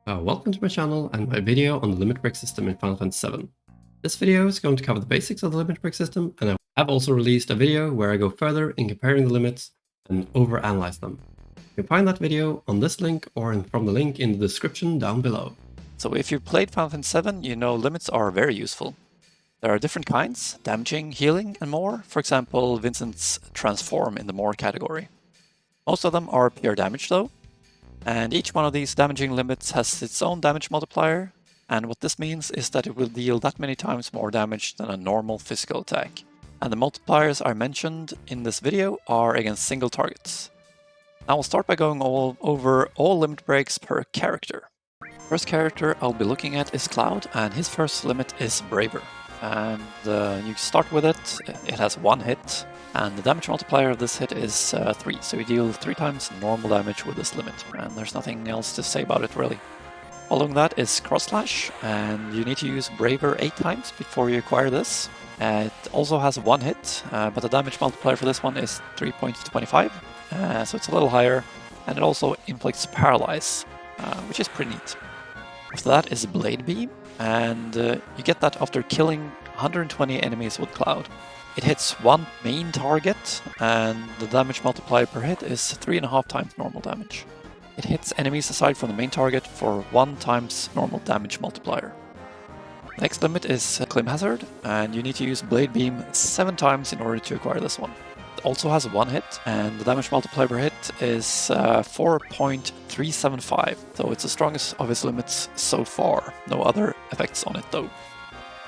Welcome to my channel and my video on the limit break system in Final Fantasy VII. This video is going to cover the basics of the limit break system, and I have also released a video where I go further in comparing the limits and overanalyze them. You can find that video on this link or from the link in the description down below. So if you've played Final Fantasy VII, you know limits are very useful. There are different kinds, damaging, healing, and more. For example, Vencents transform in the more category. Most of them are pure damage though, and each one of these damaging limits has its own damage multiplier, and what this means is that it will deal that many times more damage than a normal physical attack. And the multipliers I mentioned in this video are against single targets. Now we'll start by going over all limit breaks per character. First character I'll be looking at is Cloud, and his first limit is Braver. And you start with it, it has one hit, and the damage multiplier of this hit is 3, so you deal 3 times normal damage with this limit, and there's nothing else to say about it really. Following that is Cross Slash, and you need to use Braver 8 times before you acquire this. It also has one hit, but the damage multiplier for this one is 3.25, so it's a little higher, and it also inflicts Paralyze, which is pretty neat. After that is Blade Beam, and you get that after killing 120 enemies with Cloud. It hits one main target, and the damage multiplier per hit is 3.5 times normal damage. It hits enemies aside from the main target for 1 times normal damage multiplier. Next limit is Clim Hazard, and you need to use Blade Beam 7 times in order to acquire this one. It also has one hit, and the damage multiplier per hit is 4.375, so it's the strongest of its limits so far. No other effects on it though.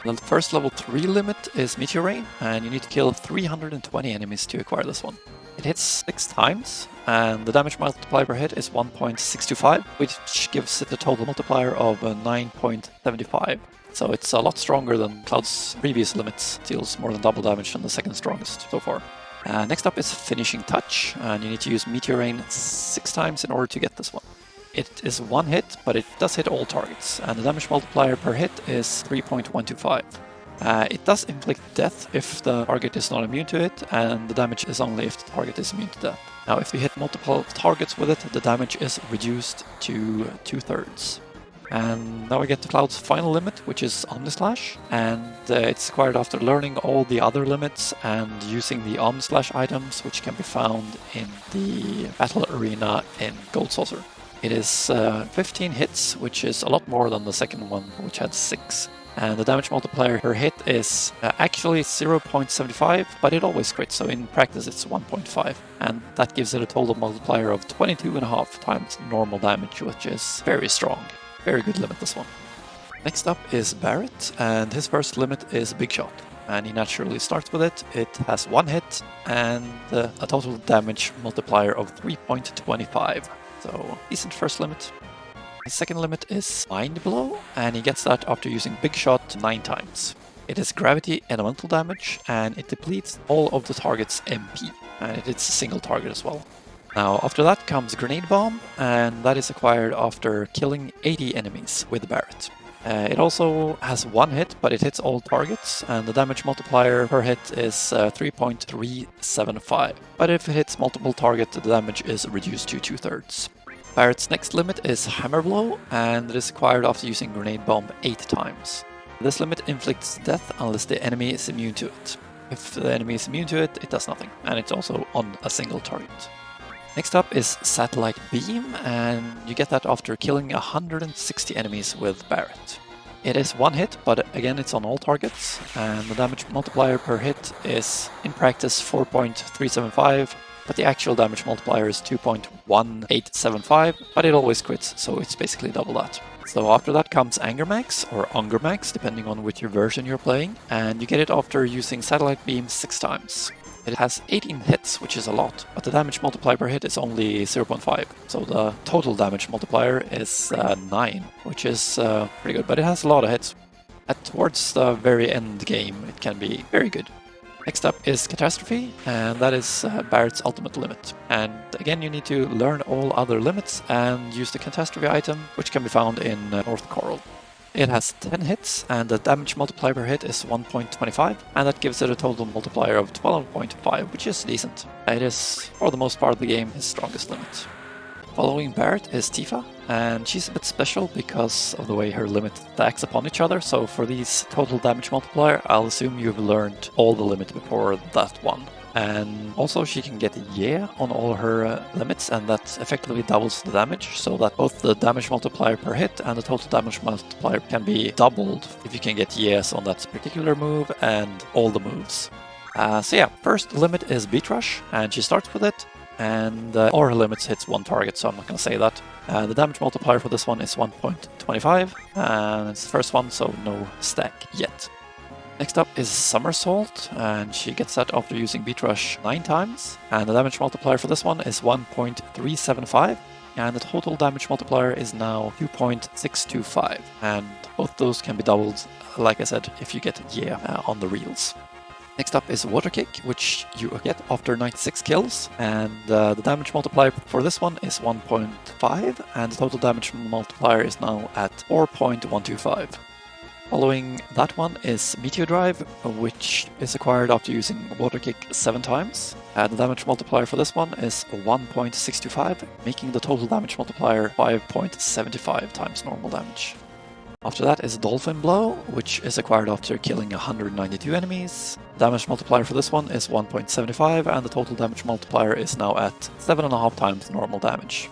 The first level 3 limit is Meteor Rain, and you need to kill 320 enemies to acquire this one. It hits 6 times, and the damage multiplier per hit is 1.625, which gives it a total multiplier of 9.75. So it's a lot stronger than Cloud's previous limits, deals more than double damage than the second strongest so far. Next up is Finishing Touch, and you need to use Meteor Rain 6 times in order to get this one. It is one hit, but it does hit all targets, and the damage multiplier per hit is 3.125. It does inflict death if the target is not immune to it, and the damage is only if the target is immune to death. Now if you hit multiple targets with it, the damage is reduced to 2/3. And now we get to Cloud's final limit, which is Omnislash, and it's acquired after learning all the other limits and using the Omnislash items, which can be found in the battle arena in Gold Saucer. It is 15 hits, which is a lot more than the second one, which had 6. And the damage multiplier per hit is actually 0.75, but it always crits, so in practice it's 1.5. And that gives it a total multiplier of 22.5 times normal damage, which is very strong. Very good limit, this one. Next up is Barrett, and his first limit is Big Shot. And he naturally starts with it. It has one hit and a total damage multiplier of 3.25. So, decent first limit. His second limit is Mind Blow, and he gets that after using Big Shot 9 times. It is gravity elemental damage, and it depletes all of the target's MP, and it hits a single target as well. Now, after that comes Grenade Bomb, and that is acquired after killing 80 enemies with Barret. It also has one hit, but it hits all targets, and the damage multiplier per hit is 3.375. But if it hits multiple targets, the damage is reduced to 2/3. Barret's next limit is Hammer Blow, and it is acquired after using Grenade Bomb 8 times. This limit inflicts death unless the enemy is immune to it. If the enemy is immune to it, it does nothing, and it's also on a single target. Next up is Satellite Beam, and you get that after killing 160 enemies with Barret. It is one hit, but again it's on all targets, and the damage multiplier per hit is, in practice, 4.375, but the actual damage multiplier is 2.1875, but it always crits, so it's basically double that. So after that comes Anger Max, or Unger Max, depending on which version you're playing, and you get it after using Satellite Beam 6 times. It has 18 hits, which is a lot, but the damage multiplier per hit is only 0.5, so the total damage multiplier is 9, which is pretty good, but it has a lot of hits. Towards the very end game, it can be very good. Next up is Catastrophe, and that is Barret's ultimate limit. And again, you need to learn all other limits and use the Catastrophe item, which can be found in North Coral. It has 10 hits, and the damage multiplier per hit is 1.25, and that gives it a total multiplier of 12.5, which is decent. It is, for the most part of the game, his strongest limit. Following Barret is Tifa, and she's a bit special because of the way her limit stacks upon each other. So for these total damage multiplier, I'll assume you've learned all the limit before that one. And also she can get yeah on all her limits, and that effectively doubles the damage, so that both the damage multiplier per hit and the total damage multiplier can be doubled if you can get yes on that particular move and all the moves. So yeah, first limit is Beat Rush, and she starts with it. And all her limits hits one target, so I'm not going to say that. The damage multiplier for this one is 1.25, and it's the first one, so no stack yet. Next up is Somersault, and she gets that after using Beat Rush 9 times, and the damage multiplier for this one is 1.375, and the total damage multiplier is now 2.625, and both those can be doubled, like I said, if you get yeah on the reels. Next up is Water Kick, which you get after 96 kills, and the damage multiplier for this one is 1.5, and the total damage multiplier is now at 4.125. Following that one is Meteor Drive, which is acquired after using Water Kick 7 times. The damage multiplier for this one is 1.625, making the total damage multiplier 5.75 times normal damage. After that is Dolphin Blow, which is acquired after killing 192 enemies. The damage multiplier for this one is 1.75, and the total damage multiplier is now at 7.5 times normal damage.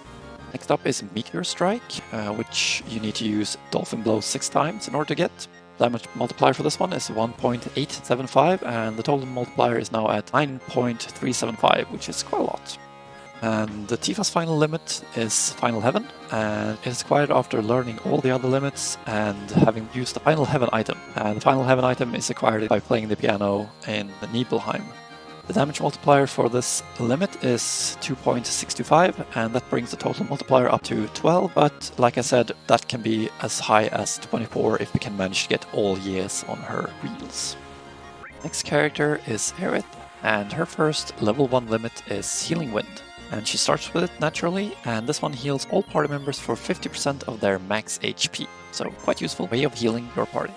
Next up is Meteor Strike, which you need to use Dolphin Blow 6 times in order to get. The damage multiplier for this one is 1.875, and the total multiplier is now at 9.375, which is quite a lot. And the Tifas final limit is Final Heaven, and it is acquired after learning all the other limits and having used the Final Heaven item. And the Final Heaven item is acquired by playing the piano in Nibelheim. The damage multiplier for this limit is 2.625, and that brings the total multiplier up to 12, but like I said, that can be as high as 24 if we can manage to get all years on her reels. Next character is Aeriths, and her first level 1 limit is Healing Wind. And she starts with it naturally, and this one heals all party members for 50% of their max HP, so quite useful way of healing your party.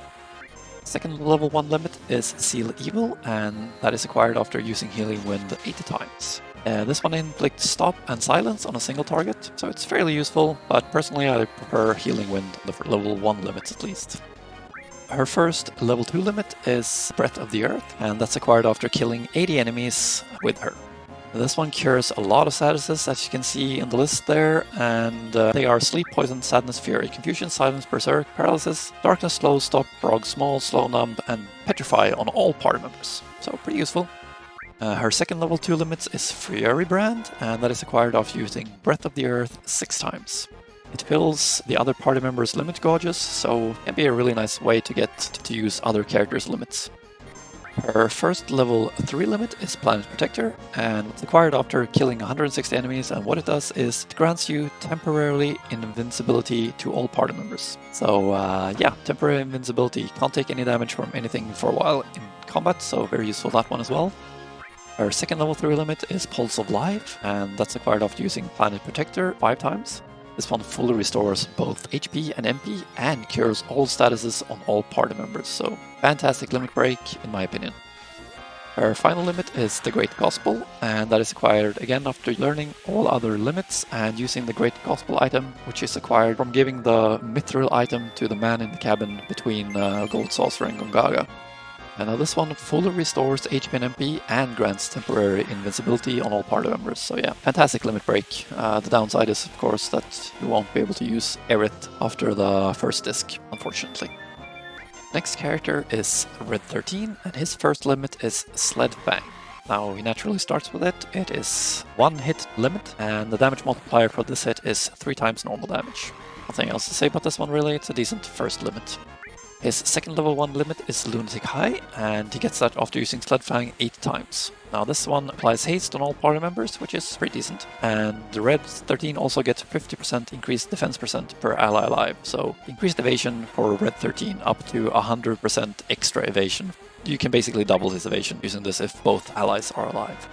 Second level 1 limit is Seal Evil, and that is acquired after using Healing Wind 80 times. This one inflicts Stop and Silence on a single target, so it's fairly useful, but personally I prefer Healing Wind for level 1 limits at least. Her first level 2 limit is Breath of the Earth, and that's acquired after killing 80 enemies with her. This one cures a lot of statuses, as you can see in the list there, and they are Sleep, Poison, Sadness, Fury, Confusion, Silence, Berserk, Paralysis, Darkness, Slow, Stop, Frog, Small, Slow, Numb, and Petrify on all party members. So pretty useful. Her second level 2 limits is Fury Brand, and that is acquired after using Breath of the Earth 6 times. It fills the other party members' limit gauges, so it can be a really nice way to get to use other characters' limits. Her first level 3 limit is Planet Protector, and it's acquired after killing 160 enemies, and what it does is it grants you temporarily invincibility to all party members. So yeah, temporary invincibility, can't take any damage from anything for a while in combat, so very useful that one as well. Her second level 3 limit is Pulse of Life, and that's acquired after using Planet Protector 5 times. This one fully restores both HP and MP and cures all statuses on all party members, so fantastic limit break in my opinion. Her final limit is the Great Gospel, and that is acquired again after learning all other limits and using the Great Gospel item, which is acquired from giving the Mithril item to the man in the cabin between Gold Saucer and Gongaga. And now this one fully restores HP and MP and grants temporary invincibility on all party members, so yeah, fantastic limit break. The downside is of course that you won't be able to use Aeriths after the first disc, unfortunately. Next character is Red 13, and his first limit is Sled Fang. Now he naturally starts with it. It is 1 hit limit, and the damage multiplier for this hit is 3 times normal damage. Nothing else to say about this one really, it's a decent first limit. His second level 1 limit is Lunatic High, and he gets that after using Sled Fang 8 times. Now this one applies haste on all party members, which is pretty decent, and the Red 13 also gets 50% increased defense percent per ally alive, so increased evasion for Red 13 up to 100% extra evasion. You can basically double his evasion using this if both allies are alive.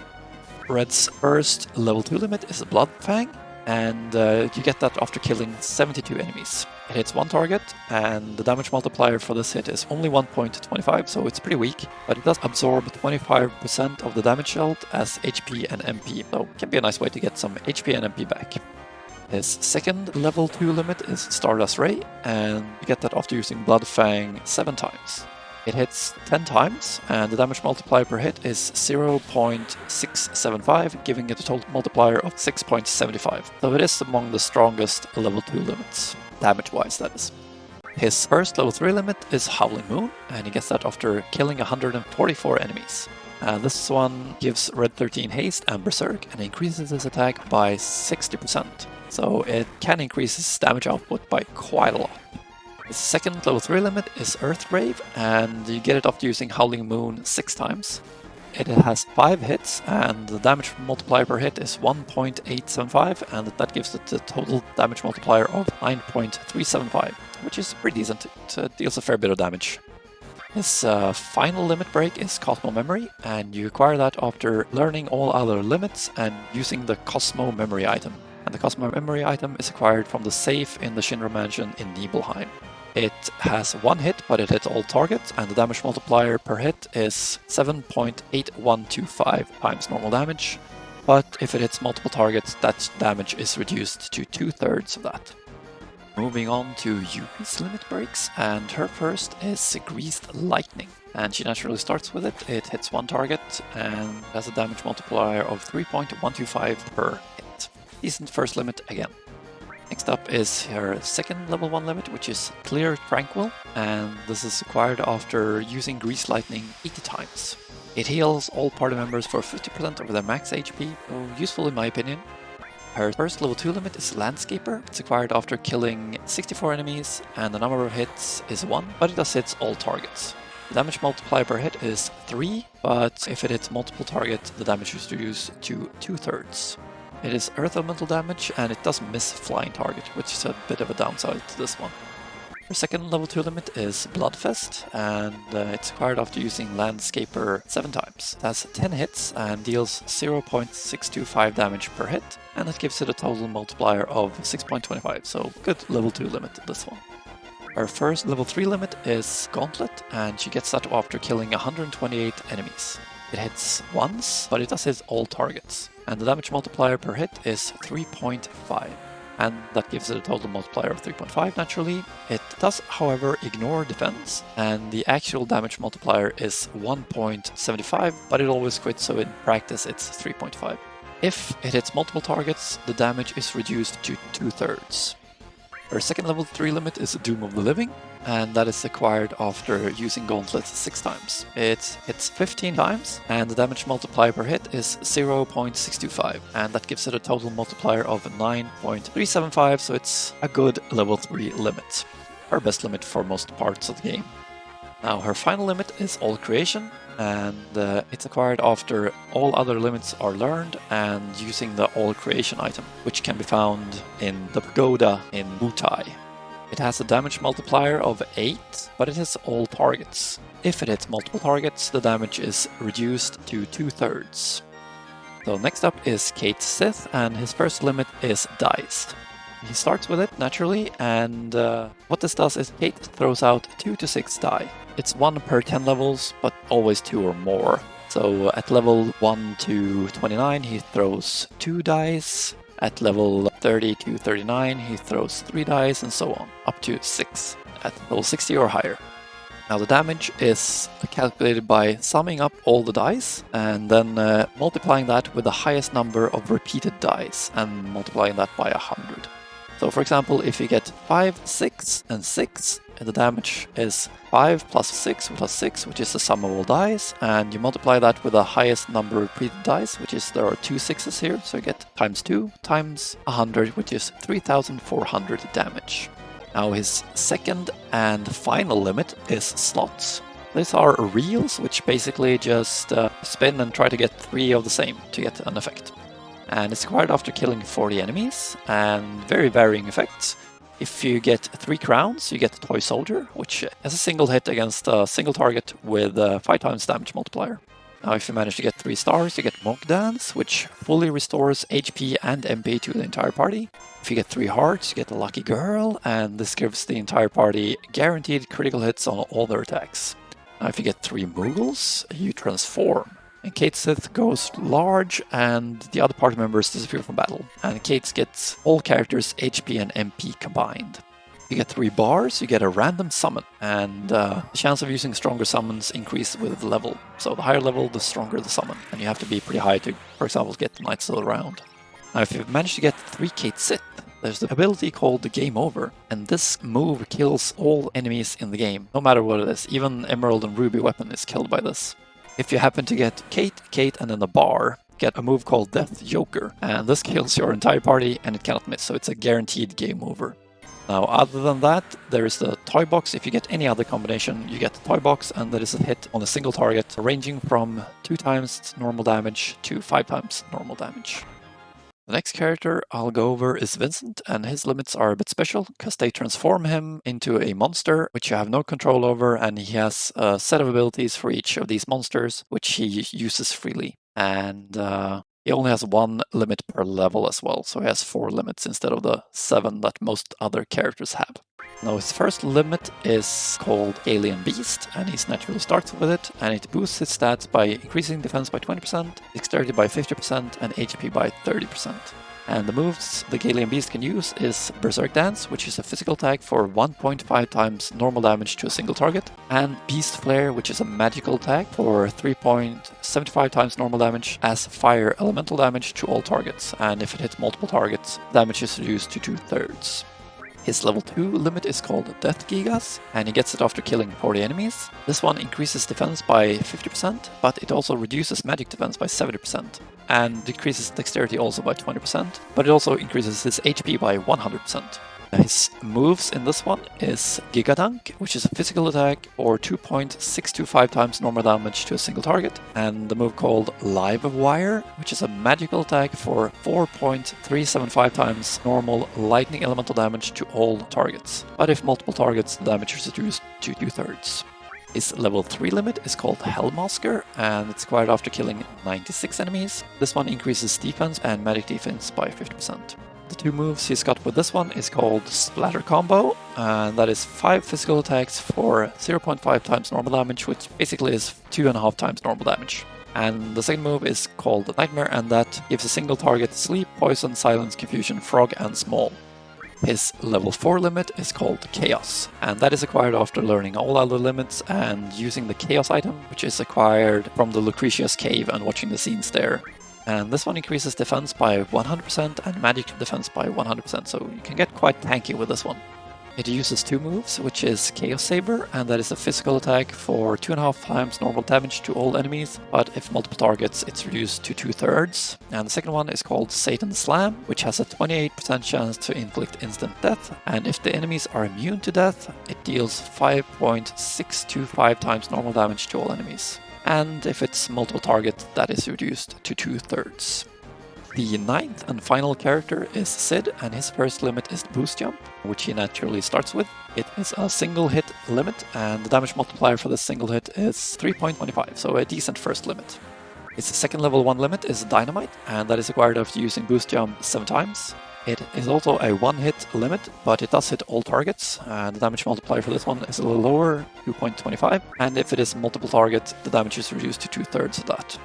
Red's first level 2 limit is Blood Fang, and you get that after killing 72 enemies. It hits 1 target, and the damage multiplier for this hit is only 1.25, so it's pretty weak, but it does absorb 25% of the damage dealt as HP and MP, so it can be a nice way to get some HP and MP back. His second level 2 limit is Stardust Ray, and you get that after using Bloodfang 7 times. It hits 10 times, and the damage multiplier per hit is 0.675, giving it a total multiplier of 6.75. So it is among the strongest level 2 limits, damage-wise that is. His first level 3 limit is Howling Moon, and he gets that after killing 144 enemies. This one gives Red 13 haste and berserk, and increases his attack by 60%. So it can increase his damage output by quite a lot. His second level 3 limit is Earth Rave, and you get it after using Howling Moon 6 times. It has 5 hits, and the damage multiplier per hit is 1.875, and that gives it a total damage multiplier of 9.375, which is pretty decent. It deals a fair bit of damage. His final limit break is Cosmo Memory, and you acquire that after learning all other limits and using the Cosmo Memory item. And the Cosmo Memory item is acquired from the safe in the Shinra Mansion in Nibelheim. It has 1 hit, but it hits all targets, and the damage multiplier per hit is 7.8125 times normal damage. But if it hits multiple targets, that damage is reduced to 2/3 of that. Moving on to Yuffies limit breaks, and her first is Greased Lightning. And she naturally starts with it. It hits 1 target and has a damage multiplier of 3.125 per hit. Decent first limit again. Next up is her second level 1 limit, which is Clear Tranquil, and this is acquired after using Greased Lightning 80 times. It heals all party members for 50% of their max HP, so useful in my opinion. Her first level 2 limit is Landscaper. It's acquired after killing 64 enemies, and the number of hits is 1, but it does hit all targets. The damage multiplier per hit is 3, but if it hits multiple targets, the damage is reduced to 2/3. It is Earth Elemental damage, and it does miss Flying Target, which is a bit of a downside to this one. Her second level 2 limit is Bloodfest, and it's acquired after using Landscaper 7 times. It has 10 hits and deals 0.625 damage per hit, and that gives it a total multiplier of 6.25, so good level 2 limit this one. Her first level 3 limit is Gauntlet, and she gets that after killing 128 enemies. It hits once, but it does hit all targets, and the damage multiplier per hit is 3.5. And that gives it a total multiplier of 3.5 naturally. It does, however, ignore defense, and the actual damage multiplier is 1.75, but it always quits, so in practice it's 3.5. If it hits multiple targets, the damage is reduced to 2/3. Her second level 3 limit is Doom of the Living, and that is acquired after using Gauntlet 6 times. It hits 15 times, and the damage multiplier per hit is 0.625, and that gives it a total multiplier of 9.375, so it's a good level 3 limit. Her best limit for most parts of the game. Now her final limit is All Creation, and it's acquired after all other limits are learned and using the All Creation item, which can be found in the pagoda in Wutai. It has a damage multiplier of 8, but it hits all targets. If it hits multiple targets, the damage is reduced to 2/3. So next up is Cait Sith, and his first limit is Diced. He starts with it naturally, and what this does is Cait throws out 2 to 6 die. It's 1 per 10 levels, but always 2 or more. So at level 1 to 29 he throws 2 dice, at level 30 to 39 he throws 3 dice, and so on, up to 6 at level 60 or higher. Now the damage is calculated by summing up all the dice and then multiplying that with the highest number of repeated dice and multiplying that by 100. So for example, if you get 5, 6, and 6, the damage is 5 plus 6 plus 6, which is the sum of all dice, and you multiply that with the highest number of repeated dice, which is, there are 2 6s here, so you get times 2 times 100, which is 3,400 damage. Now his second and final limit is slots. These are reels, which basically just spin and try to get 3 of the same to get an effect. And it's acquired after killing 40 enemies, and very varying effects. If you get 3 crowns, you get Toy Soldier, which has a single hit against a single target with 5 times damage multiplier. Now if you manage to get 3 stars, you get Monk Dance, which fully restores HP and MP to the entire party. If you get 3 hearts, you get the Lucky Girl, and this gives the entire party guaranteed critical hits on all their attacks. Now if you get 3 Moogles, you transform. And Cait's Sith goes large, and the other party members disappear from battle. And Cait gets all characters' HP and MP combined. You get 3 bars, you get a random summon, and the chance of using stronger summons increase with level. So the higher level, the stronger the summon, and you have to be pretty high to, for example, get the Knights of the Round. Now if you manage to get 3 Cait Sith, there's the ability called the Game Over, and this move kills all enemies in the game, no matter what it is. Even Emerald and Ruby weapon is killed by this. If you happen to get Cait, and then a bar, get a move called Death Joker, and this kills your entire party and it cannot miss, so it's a guaranteed game over. Now, other than that, there is the toy box. If you get any other combination, you get the toy box, and that is a hit on a single target, ranging from 2 times normal damage to 5 times normal damage. The next character I'll go over is Vincent, and his limits are a bit special, because they transform him into a monster, which you have no control over, and he has a set of abilities for each of these monsters, which he uses freely. And he only has 1 limit per level as well, so he has 4 limits instead of the 7 that most other characters have. Now his first limit is called Alien Beast, and he naturally starts with it, and it boosts his stats by increasing defense by 20%, dexterity by 50%, and HP by 30%. And the moves the Alien Beast can use is Berserk Dance, which is a physical attack for 1.5 times normal damage to a single target, and Beast Flare, which is a magical attack for 3.75 times normal damage as fire elemental damage to all targets, and if it hits multiple targets, damage is reduced to 2/3. His level 2 limit is called Death Gigas, and he gets it after killing 40 enemies. This one increases defense by 50%, but it also reduces magic defense by 70%, and decreases dexterity also by 20%, but it also increases his HP by 100%. His moves in this one is Giga Dunk, which is a physical attack for 2.625 times normal damage to a single target, and the move called Live Wire, which is a magical attack for 4.375 times normal lightning elemental damage to all targets. But if multiple targets, the damage is reduced to 2/3. His level 3 limit is called Hellmasker, and it's acquired after killing 96 enemies. This one increases defense and magic defense by 50%. The 2 moves he's got with this one is called Splatter Combo, and that is 5 physical attacks for 0.5 times normal damage, which basically is 2.5 times normal damage. And the second move is called Nightmare, and that gives a single target Sleep, Poison, Silence, Confusion, Frog, and Small. His level 4 limit is called Chaos, and that is acquired after learning all other limits and using the Chaos item, which is acquired from the Lucretia's Cave and watching the scenes there. And this one increases defense by 100% and magic defense by 100%, so you can get quite tanky with this one. It uses 2 moves, which is Chaos Saber, and that is a physical attack for 2.5 times normal damage to all enemies, but if multiple targets, it's reduced to 2/3. And the second one is called Satan's Slam, which has a 28% chance to inflict instant death, and if the enemies are immune to death, it deals 5.625 times normal damage to all enemies. And if it's multiple target, that is reduced to 2/3. The 9th and final character is Cid, and his first limit is Boost Jump, which he naturally starts with. It is a single hit limit, and the damage multiplier for this single hit is 3.25, so a decent first limit. Its second level 1 limit is Dynamite, and that is acquired after using Boost Jump 7 times. It is also a 1-hit limit, but it does hit all targets, and the damage multiplier for this one is a little lower, 2.25, and if it is multiple targets, the damage is reduced to 2/3 of that.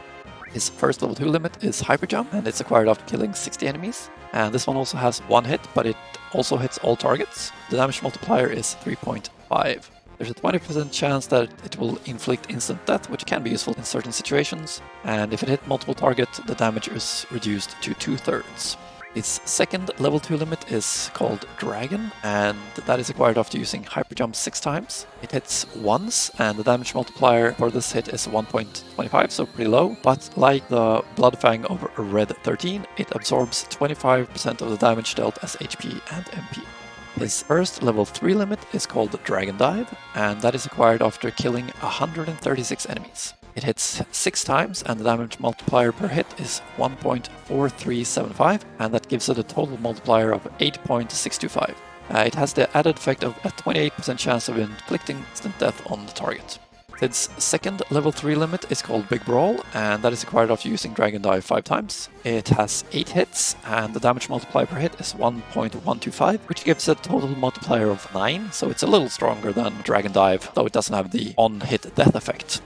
His first level 2 limit is Hyper Jump, and it's acquired after killing 60 enemies, and this one also has 1 hit, but it also hits all targets. The damage multiplier is 3.5. There's a 20% chance that it will inflict instant death, which can be useful in certain situations, and if it hits multiple targets, the damage is reduced to 2/3. Its second level 2 limit is called Dragon, and that is acquired after using Hyper Jump 6 times. It hits once, and the damage multiplier for this hit is 1.25, so pretty low, but like the Bloodfang of Red 13, it absorbs 25% of the damage dealt as HP and MP. His first level 3 limit is called Dragon Dive, and that is acquired after killing 136 enemies. It hits 6 times, and the damage multiplier per hit is 1.4375, and that gives it a total multiplier of 8.625. It has the added effect of a 28% chance of inflicting instant death on the target. Its second level 3 limit is called Big Brawl, and that is acquired after using Dragon Dive 5 times. It has 8 hits, and the damage multiplier per hit is 1.125, which gives a total multiplier of 9, so it's a little stronger than Dragon Dive, though it doesn't have the on-hit death effect.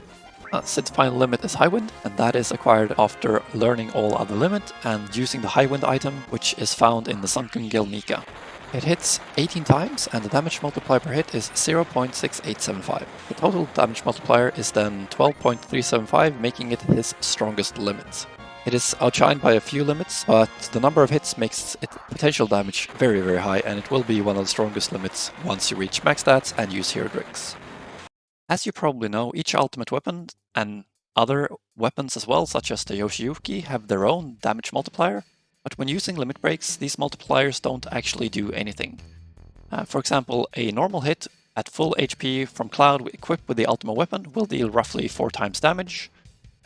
Cid's final limit is High Wind, and that is acquired after learning all other limit and using the High Wind item, which is found in the Sunken Gil Mika. It hits 18 times, and the damage multiplier per hit is 0.6875. The total damage multiplier is then 12.375, making it his strongest limit. It is outshined by a few limits, but the number of hits makes its potential damage very, very high, and it will be one of the strongest limits once you reach max stats and use hero drinks. As you probably know, each ultimate weapon and other weapons as well, such as the Yoshi-Yuki, have their own damage multiplier, but when using limit breaks, these multipliers don't actually do anything. For example, a normal hit at full HP from Cloud equipped with the ultimate weapon will deal roughly 4 times damage,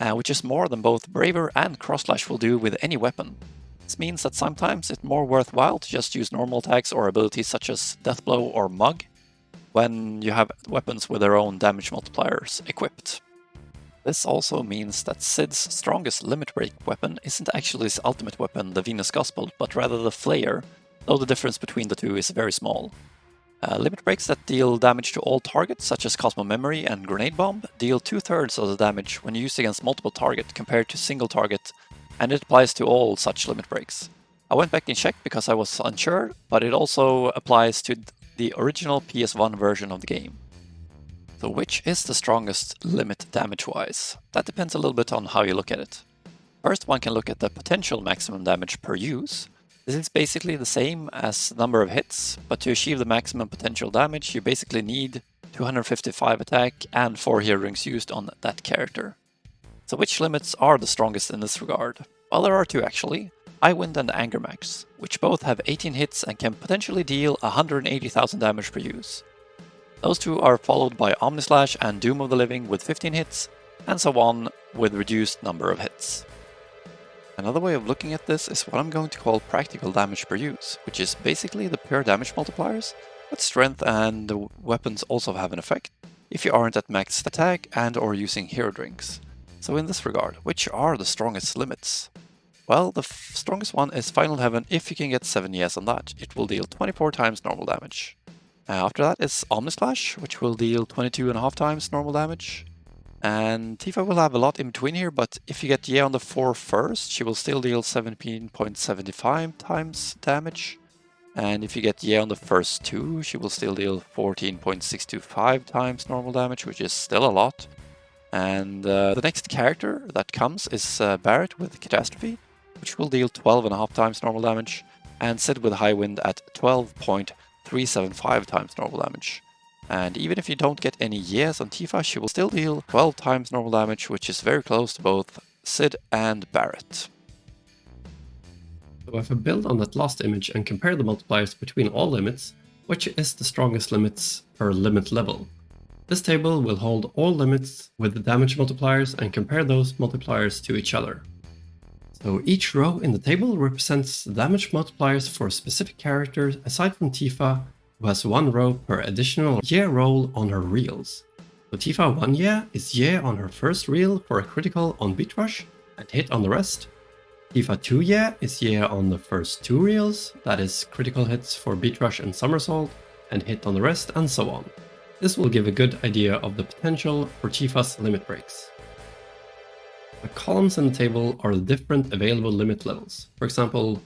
which is more than both Braver and Cross-Slash will do with any weapon. This means that sometimes it's more worthwhile to just use normal attacks or abilities such as Deathblow or Mug when you have weapons with their own damage multipliers equipped. This also means that Cid's strongest limit break weapon isn't actually his ultimate weapon, the Venus Gospel, but rather the Flayer, though the difference between the two is very small. Limit breaks that deal damage to all targets, such as Cosmo Memory and Grenade Bomb, deal 2/3 of the damage when used against multiple targets compared to single target, and it applies to all such limit breaks. I went back and checked because I was unsure, but it also applies to the original PS1 version of the game. So which is the strongest limit damage-wise? That depends a little bit on how you look at it. First, one can look at the potential maximum damage per use. This is basically the same as the number of hits, but to achieve the maximum potential damage, you basically need 255 attack and 4 hero rings used on that character. So which limits are the strongest in this regard? Well, there are 2 actually. High Wind and Anger Max, which both have 18 hits and can potentially deal 180,000 damage per use. Those 2 are followed by Omnislash and Doom of the Living with 15 hits, and so on with reduced number of hits. Another way of looking at this is what I'm going to call practical damage per use, which is basically the pure damage multipliers, but strength and the weapons also have an effect if you aren't at max attack and or using hero drinks. So in this regard, which are the strongest limits? Well, the strongest one is Final Heaven if you can get 7 years on that. It will deal 24 times normal damage. After that is Omnislash, which will deal 22.5 times normal damage. And Tifa will have a lot in between here, but if you get Ye on the 4 first, she will still deal 17.75 times damage. And if you get Ye on the first 2, she will still deal 14.625 times normal damage, which is still a lot. And the next character that comes is Barrett with Catastrophe, which will deal 12.5 times normal damage, and Cid with High Wind at 12.375 times normal damage. And even if you don't get any years on Tifas, she will still deal 12 times normal damage, which is very close to both Cid and Barret. So if I build on that last image and compare the multipliers between all limits, which is the strongest limits per limit level? This table will hold all limits with the damage multipliers and compare those multipliers to each other. So each row in the table represents the damage multipliers for specific characters aside from Tifa, who has 1 row per additional Ye roll on her reels. So Tifa 1 Ye is Ye on her first reel for a critical on Beat Rush and hit on the rest. Tifa 2 Ye is Ye on the first 2 reels, that is critical hits for Beat Rush and Somersault, and hit on the rest, and so on. This will give a good idea of the potential for Tifa's limit breaks. The columns in the table are the different available limit levels. For example,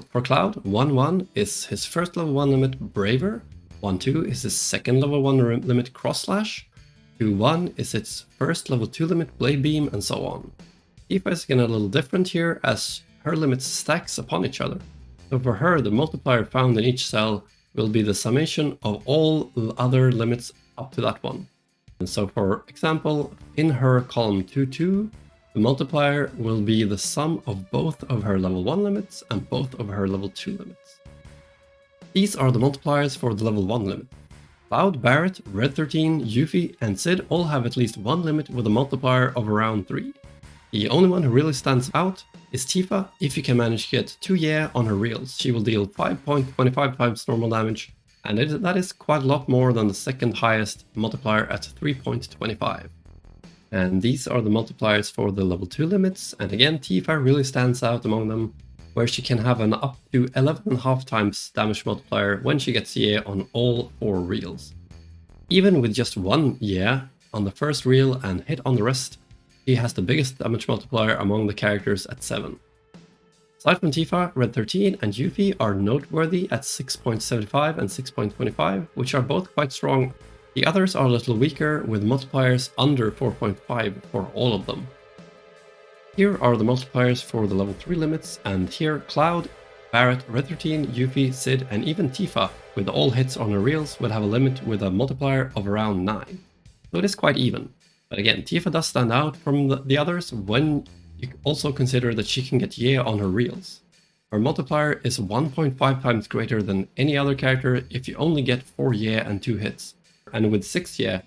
for Cloud, 1-1 is his first level 1 limit Braver, 1-2 is his second level 1 limit Cross-Slash, 2-1 is its first level 2 limit Blade Beam, and so on. Tifa is again a little different here as her limits stacks upon each other. So for her, the multiplier found in each cell will be the summation of all the other limits up to that one. And so for example, in her column 2-2, the multiplier will be the sum of both of her level 1 limits and both of her level 2 limits. These are the multipliers for the level 1 limit. Cloud, Barret, Red 13, Yuffie, and Cid all have at least 1 limit with a multiplier of around 3. The only one who really stands out is Tifa. If you can manage to get 2 Ye on her reels, she will deal 5.25 times normal damage, and that is quite a lot more than the second highest multiplier at 3.25. And these are the multipliers for the level 2 limits, and again Tifa really stands out among them, where she can have an up to 11.5 times damage multiplier when she gets Ye on all 4 reels. Even with just 1 Ye on the first reel and hit on the rest, He has the biggest damage multiplier among the characters at 7. Aside from Tifa, Red 13 and Yuffie are noteworthy at 6.75 and 6.25, which are both quite strong. The others are a little weaker, with multipliers under 4.5 for all of them. Here are the multipliers for the level 3 limits, and here Cloud, Barret, Red 13, Yuffie, Cid, and even Tifa, with all hits on her reels, will have a limit with a multiplier of around 9. So it is quite even. But again, Tifa does stand out from the others when you also consider that she can get Ye on her reels. Her multiplier is 1.5 times greater than any other character if you only get 4 Ye and 2 hits. And with 6 Ye,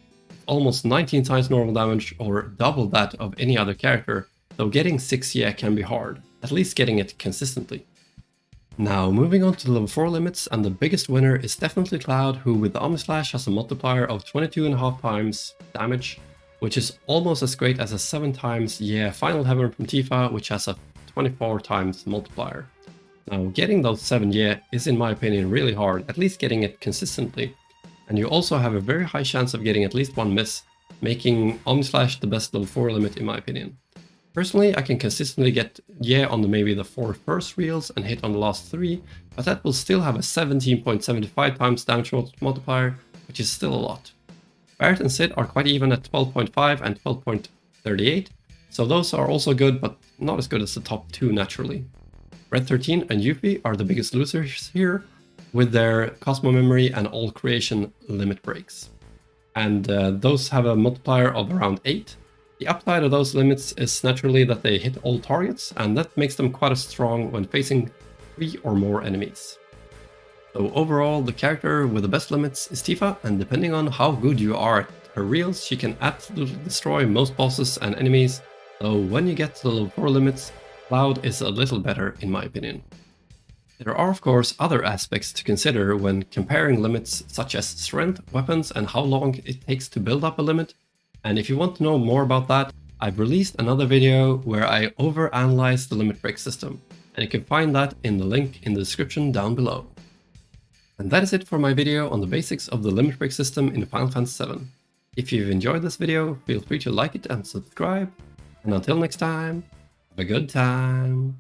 almost 19 times normal damage or double that of any other character, though getting 6 Ye can be hard, at least getting it consistently. Now moving on to the level 4 limits, and the biggest winner is definitely Cloud, who with the Omnislash has a multiplier of 22.5 times damage, which is almost as great as a 7 times Final Heaven from Tifa, which has a 24 times multiplier. Now getting those 7 is in my opinion really hard, at least getting it consistently, and you also have a very high chance of getting at least one miss, making Omnislash the best level 4 limit in my opinion. Personally, I can consistently get on maybe the 4 first reels and hit on the last 3, but that will still have a 17.75 times damage multiplier, which is still a lot. Barret and Cid are quite even at 12.5 and 12.38, so those are also good, but not as good as the top 2 naturally. Red 13 and Yuffie are the biggest losers here, with their Cosmo Memory and all creation limit breaks. And those have a multiplier of around 8. The upside of those limits is naturally that they hit all targets, and that makes them quite as strong when facing 3 or more enemies. So overall, the character with the best limits is Tifa, and depending on how good you are at her reels, she can absolutely destroy most bosses and enemies, though when you get to the level 4 limits, Cloud is a little better in my opinion. There are of course other aspects to consider when comparing limits, such as strength, weapons, and how long it takes to build up a limit, and if you want to know more about that, I've released another video where I overanalyze the limit break system, and you can find that in the link in the description down below. And that is it for my video on the basics of the limit break system in Final Fantasy VII. If you've enjoyed this video, feel free to like it and subscribe, and until next time, have a good time!